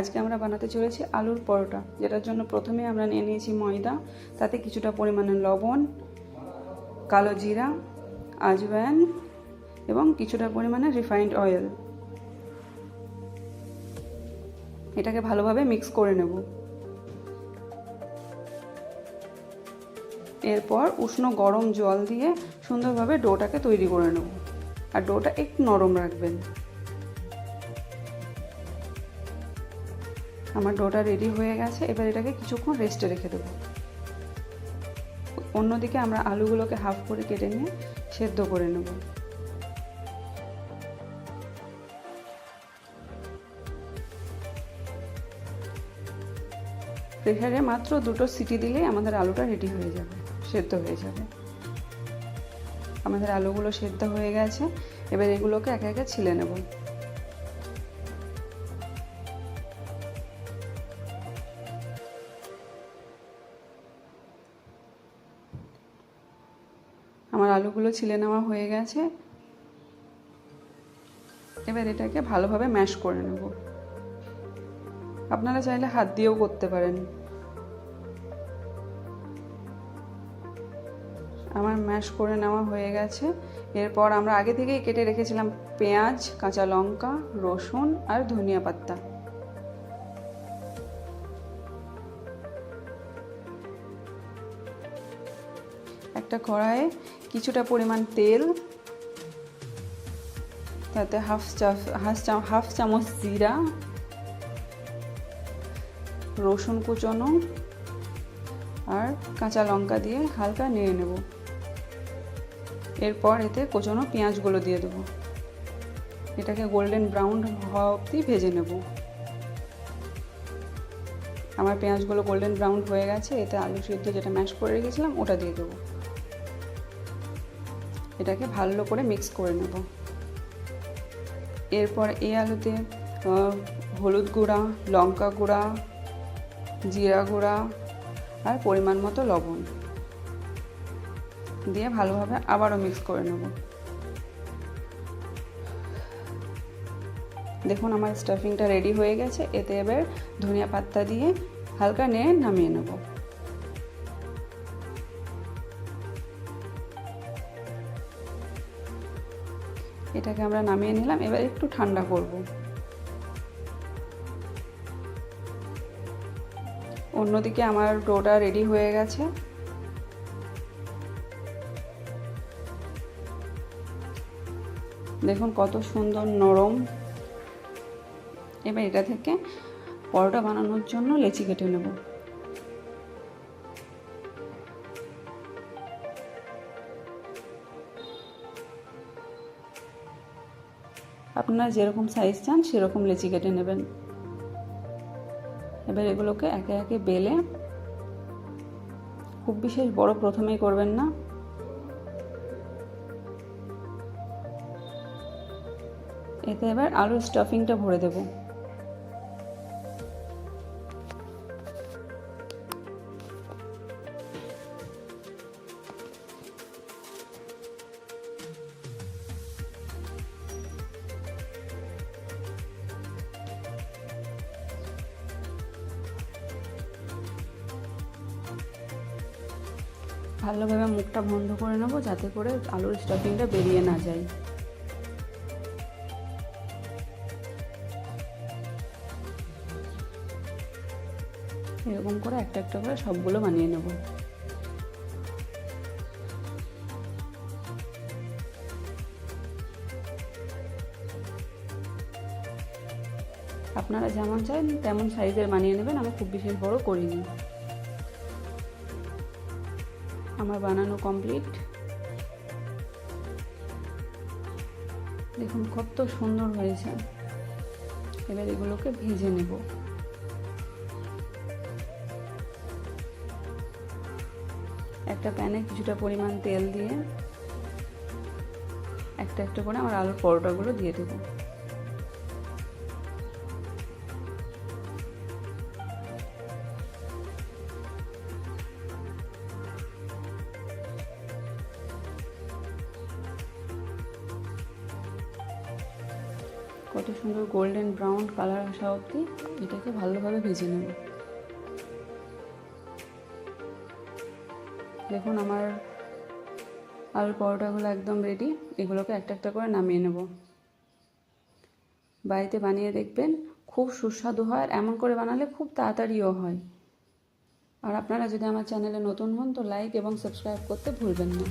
আজকে আমরা বানাতে চলেছি আলুর পরোটা, যেটার জন্য প্রথমে আমরা নিয়ে নিয়েছি ময়দা, তাতে কিছুটা পরিমাণে লবণ, কালো জিরা, আজওয়াইন এবং কিছুটা পরিমাণে রিফাইন্ড অয়েল। এটাকে ভালোভাবে মিক্স করে নেব। এরপর উষ্ণ গরম জল দিয়ে সুন্দরভাবে ডোটাকে তৈরি করে নেব, আর ডোটা একটু নরম রাখবেন। আমার ডোটা রেডি হয়ে গেছে, এবার এটাকে কিছুক্ষণ রেস্টে রেখে দেবো। অন্যদিকে আমরা আলুগুলোকে হাফ করে কেটে নিয়ে সেদ্ধ করে নেব। প্রেসারে মাত্র 2টো সিটি দিলেই আমাদের আলুটা রেডি হয়ে যাবে, সেদ্ধ হয়ে যাবে। আমাদের আলুগুলো সেদ্ধ হয়ে গেছে, এবার এগুলোকে একে একে ছিলে নেব। আমার আলুগুলো ছিলে নেওয়া হয়ে গেছে, এবার এটাকে ভালোভাবে ম্যাশ করে নেব। আপনারা চাইলে হাত দিয়েও করতে পারেন। আমার ম্যাশ করে নেওয়া হয়ে গেছে। এরপর আমরা আগে থেকেই কেটে রেখেছিলাম পেঁয়াজ, কাঁচা লঙ্কা, রসুন আর ধনিয়া পাতা। একটা কড়াইয়ে কিছুটা পরিমাণ তেল, তাতে হাফ চামচ জিরা, রসুন কুচনো আর কাঁচা লঙ্কা দিয়ে হালকা নেড়ে নেব। এরপর এতে কুচনো পেঁয়াজগুলো দিয়ে দেবো। এটাকে গোল্ডেন ব্রাউন হওয়া অবধি ভেজে নেব। আমার পেঁয়াজগুলো গোল্ডেন ব্রাউন হয়ে গেছে, এতে আলু সিদ্ধ যেটা ম্যাশ করে রেখেছিলাম ওটা দিয়ে দেবো। এটাকে ভালো করে মিক্স করে নেব। এরপর এই আলুতে হলুদ গুঁড়া, লঙ্কা গুঁড়া, জিরা গুঁড়া আর পরিমাণ মতো লবণ দিয়ে ভালোভাবে আবারও মিক্স করে নেব। দেখুন আমার স্টাফিংটা রেডি হয়ে গেছে। এতে এবার ধনিয়া পাতা দিয়ে হালকা নেড়ে নামিয়ে নেব। এটাকে আমরা নামিয়ে নিলাম, এবার একটু ঠান্ডা করব। অন্যদিকে আমার ডোটা রেডি হয়ে গেছে। দেখুন কত সুন্দর নরম। এবার এটা থেকে পরোটা বানানোর জন্য লেচি কেটে নেব। আপনারা যেরকম সাইজ চান সেরকম লেচি কেটে নেবেন। এবার এগুলোকে একে একে বেলে, খুব বিশেষ বড় প্রথমেই করবেন না, এতে এবার আলুর স্টাফিংটা ভরে দেব। ভালোভাবে মুখটা বন্ধ করে নেব, যাতে করে আলুর স্টাফিংটা বেরিয়ে না যায়। এরকম করে একটা একটা করে সবগুলো বানিয়ে নেব। আপনারা যেমন চান তেমন সাইজের বানিয়ে নেবেন, আমি খুব বিশেষ বড় করিনি। আমার বানানো কমপ্লিট। দেখুন কত সুন্দর হয়েছে। এবার এগুলোকে ভেজে নেব। একটা প্যানে কিছুটা পরিমাণ তেল দিয়ে একটা একটা করে আমার আলুর পরোটাগুলো দিয়ে দেবো। কত সুন্দর গোল্ডেন ব্রাউন কালার আসা অবধি এটাকে ভালোভাবে ভেজে নেব। দেখুন আমার আলুর পরোটাগুলো একদম রেডি। এগুলোকে একটা একটা করে নামিয়ে নেব। বাড়িতে বানিয়ে দেখবেন, খুব সুস্বাদু হয়, আর এমন করে বানালে খুব তাড়াতাড়িও হয়। আর আপনারা যদি আমার চ্যানেলে নতুন হন তো লাইক এবং সাবস্ক্রাইব করতে ভুলবেন না।